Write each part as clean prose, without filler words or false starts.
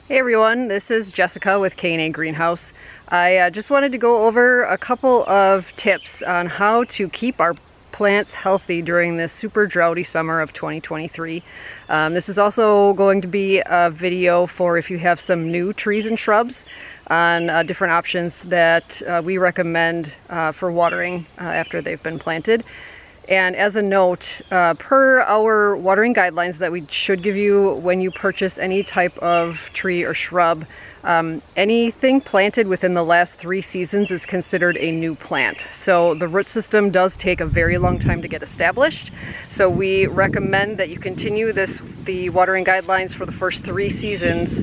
Hey everyone, this is Jessica with K&A Greenhouse. I just wanted to go over a couple of tips on how to keep our plants healthy during this super droughty summer of 2023. This is also going to be a video for if you have some new trees and shrubs on different options that we recommend for watering after they've been planted. And as a note, per our watering guidelines that we should give you when you purchase any type of tree or shrub, anything planted within the last 3 seasons is considered a new plant. So the root system does take a very long time to get established. So we recommend that you continue the watering guidelines for the first 3 seasons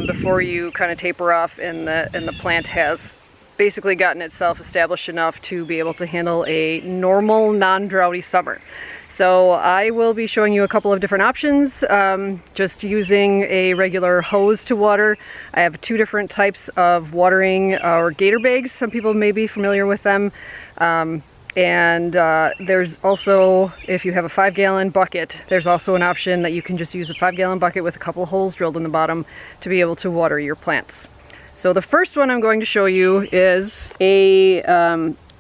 before you kind of taper off and the plant has basically gotten itself established enough to be able to handle a normal non-droughty summer. So I will be showing you a couple of different options, just using a regular hose to water. I have 2 different types of watering or gator bags. Some people may be familiar with them. There's also, if you have a 5-gallon bucket, there's also an option that you can just use a 5-gallon bucket with a couple of holes drilled in the bottom to be able to water your plants. So the first one I'm going to show you is a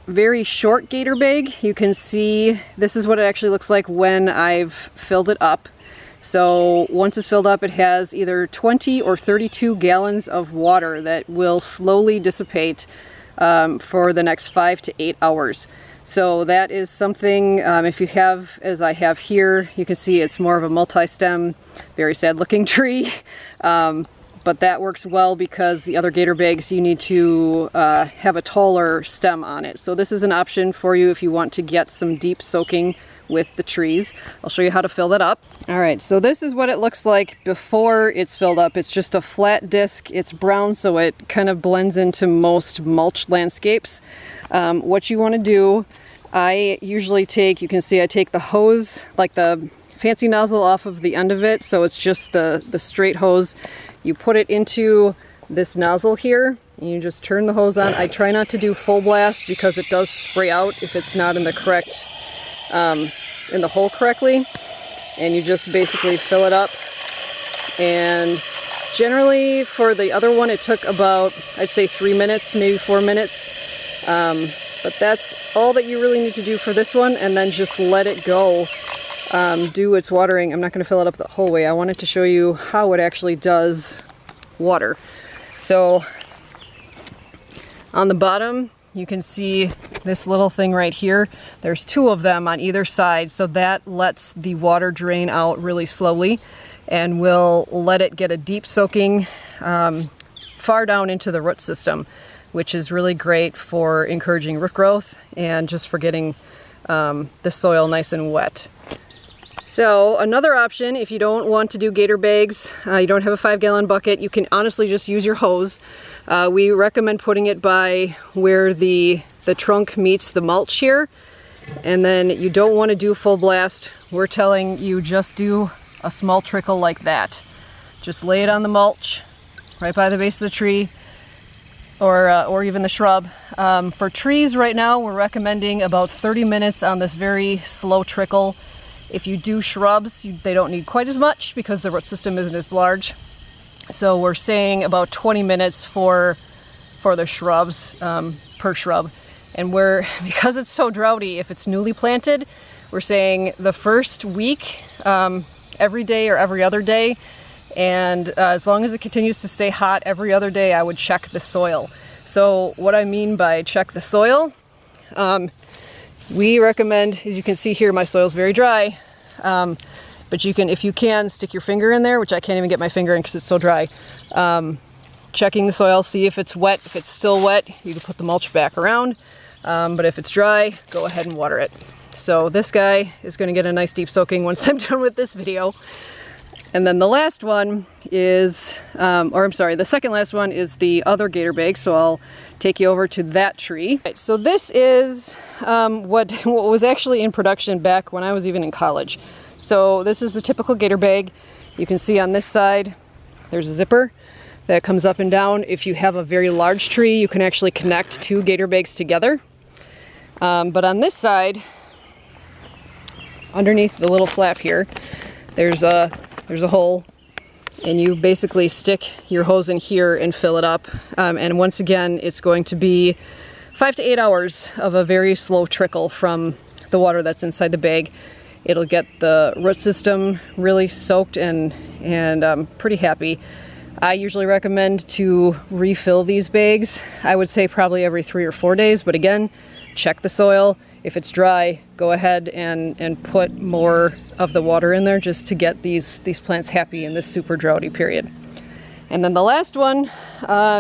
very short gator bag. You can see this is what it actually looks like when I've filled it up. So once it's filled up, it has either 20 or 32 gallons of water that will slowly dissipate for the next 5 to 8 hours. So that is something, if you have, as I have here, you can see it's more of a multi-stem, very sad looking tree. But that works well because the other gator bags you need to have a taller stem on it. So this is an option for you if you want to get some deep soaking with the trees. I'll show you how to fill that up. Alright, so this is what it looks like before it's filled up. It's just a flat disc. It's brown, so it kind of blends into most mulch landscapes. What you want to do, I usually take, you can see I take the hose, like the fancy nozzle off of the end of it, so it's just the straight hose. You put it into this nozzle here, and you just turn the hose on. I try not to do full blast because it does spray out if it's not in the correct, in the hole correctly. And you just basically fill it up. And generally for the other one it took about, I'd say 3 minutes, maybe 4 minutes. But that's all that you really need to do for this one, and then just let it go. Do its watering. I'm not going to fill it up the whole way. I wanted to show you how it actually does water. So on the bottom you can see this little thing right here. There's 2 of them on either side, so that lets the water drain out really slowly and will let it get a deep soaking far down into the root system, which is really great for encouraging root growth and just for getting the soil nice and wet. So another option, if you don't want to do gator bags, you don't have a 5-gallon bucket, you can honestly just use your hose. We recommend putting it by where the trunk meets the mulch here. And then you don't want to do full blast. We're telling you just do a small trickle like that. Just lay it on the mulch right by the base of the tree or even the shrub. For trees right now, we're recommending about 30 minutes on this very slow trickle. If you do shrubs, they don't need quite as much because the root system isn't as large. So we're saying about 20 minutes for the shrubs, per shrub. And because it's so droughty, if it's newly planted, we're saying the first week, every day or every other day. And as long as it continues to stay hot every other day, I would check the soil. So what I mean by check the soil, we recommend, as you can see here, my soil's very dry, but you can, if you can, stick your finger in there, which I can't even get my finger in because it's so dry. Checking the soil, see if it's wet. If it's still wet, you can put the mulch back around, but if it's dry, go ahead and water it. So this guy is going to get a nice deep soaking once I'm done with this video. And then the last one is, the second last one is the other gator bag, so I'll take you over to that tree. Right, so this is what was actually in production back when I was even in college. So this is the typical gator bag. You can see on this side there's a zipper that comes up and down. If you have a very large tree, you can actually connect 2 gator bags together. But on this side, underneath the little flap here, there's a hole and you basically stick your hose in here and fill it up. And once again, it's going to be 5 to 8 hours of a very slow trickle from the water that's inside the bag. It'll get the root system really soaked and I'm pretty happy. I usually recommend to refill these bags. I would say probably every 3 or 4 days, but again, check the soil. If it's dry, go ahead and put more of the water in there just to get these plants happy in this super droughty period. And then the last one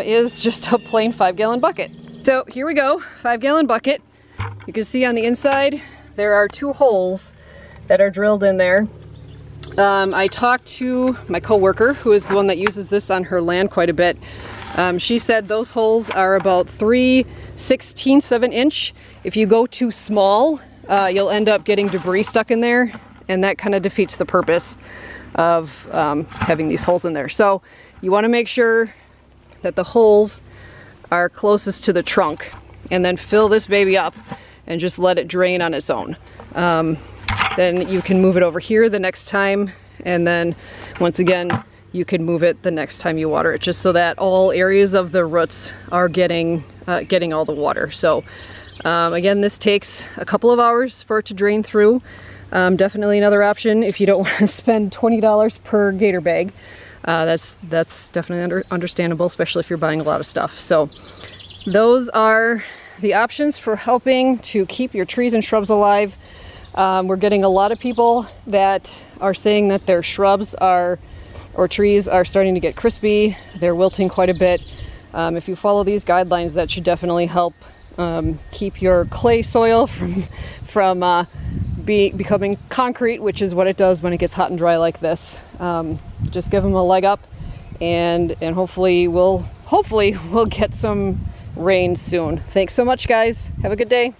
is just a plain 5-gallon bucket. So here we go, 5-gallon bucket. You can see on the inside there are 2 holes that are drilled in there. I talked to my coworker, who is the one that uses this on her land quite a bit. She said those holes are about 3/16 of an inch. If you go too small, you'll end up getting debris stuck in there, and that kind of defeats the purpose of having these holes in there. So you want to make sure that the holes are closest to the trunk, and then fill this baby up and just let it drain on its own. Then you can move it over here the next time, and then once again you can move it the next time you water it, just so that all areas of the roots are getting all the water. So again, this takes a couple of hours for it to drain through. Definitely another option if you don't want to spend $20 per Gator bag. That's definitely understandable, especially if you're buying a lot of stuff. So those are the options for helping to keep your trees and shrubs alive. We're getting a lot of people that are saying that their shrubs or trees are starting to get crispy. They're wilting quite a bit. If you follow these guidelines, that should definitely help keep your clay soil from becoming concrete, which is what it does when it gets hot and dry like this. Just give them a leg up, and hopefully we'll get some rain soon. Thanks so much, guys. Have a good day.